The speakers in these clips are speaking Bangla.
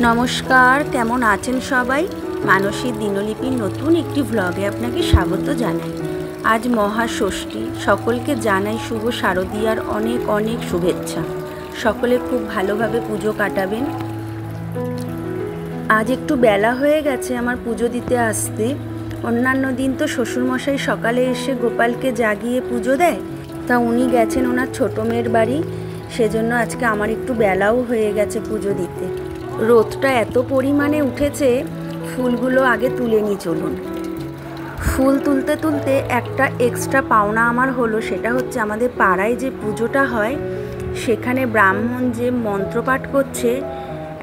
নমস্কার, কেমন আছেন সবাই? মানসীর দিনলিপির নতুন একটি ভ্লগে আপনাকে স্বাগত জানাই। আজ মহাষষ্ঠী, সকলকে জানাই শুভ শারদীয়ার অনেক অনেক শুভেচ্ছা। সকলে খুব ভালোভাবে পুজো কাটাবেন। আজ একটু বেলা হয়ে গেছে আমার পুজো দিতে আসতে। অন্যান্য দিন তো শ্বশুরমশাই সকালে এসে গোপালকে জাগিয়ে পুজো দেয়, তা উনি গেছেন ওনার ছোটো মেয়ের বাড়ি, সেজন্য আজকে আমার একটু বেলাও হয়ে গেছে পুজো দিতে। রোদটা এত পরিমাণে উঠেছে, ফুলগুলো আগে তুলে নিই চলুন। ফুল তুলতে তুলতে একটা এক্সট্রা পাওনা আমার হলো, সেটা হচ্ছে আমাদের পাড়ায় যে পুজোটা হয় সেখানে ব্রাহ্মণ যে মন্ত্রপাঠ করছে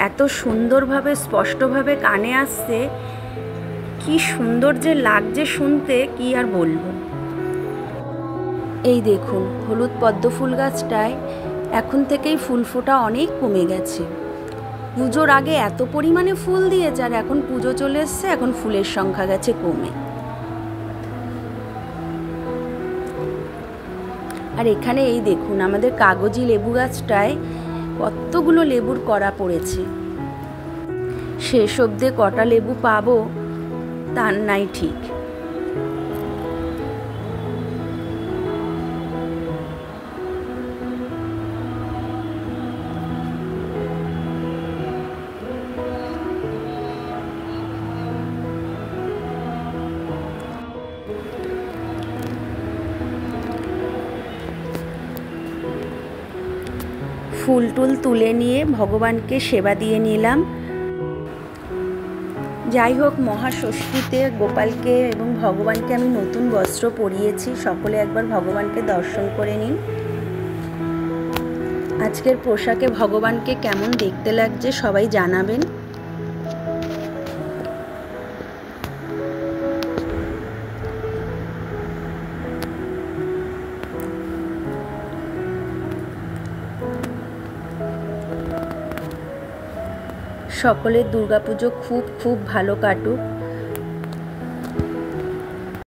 এত সুন্দরভাবে স্পষ্টভাবে কানে আসছে, কি সুন্দর যে লাগছে শুনতে, কি আর বলবো। এই দেখুন, হলুদ পদ্ম ফুল গাছটায় এখন থেকেই ফুল ফোটা অনেক কমে গেছে। পুজোর আগে এত পরিমাণে ফুল দিয়েছে, আর এখন পুজো চলে এসছে, এখন ফুলের সংখ্যা গেছে কমে। আর এখানে এই দেখুন, আমাদের কাগজি লেবু গাছটায় কতগুলো লেবুর কড়া পড়েছে। শেষ অবধি কটা লেবু পাবো তার নাই ঠিক। ফুল টুল তুলে নিয়ে ভগবানকে সেবা দিয়ে নিলাম। যাই হোক, মহাষষ্ঠীতে গোপালকে এবং ভগবানকে আমি নতুন বস্ত্র পরিয়েছি। সকলে একবার ভগবানকে দর্শন করে নিন। আজকের পোশাকে ভগবানকে কেমন দেখতে লাগছে সবাই জানাবেন। সকলের দুর্গাপুজো খুব খুব ভালো কাটুক।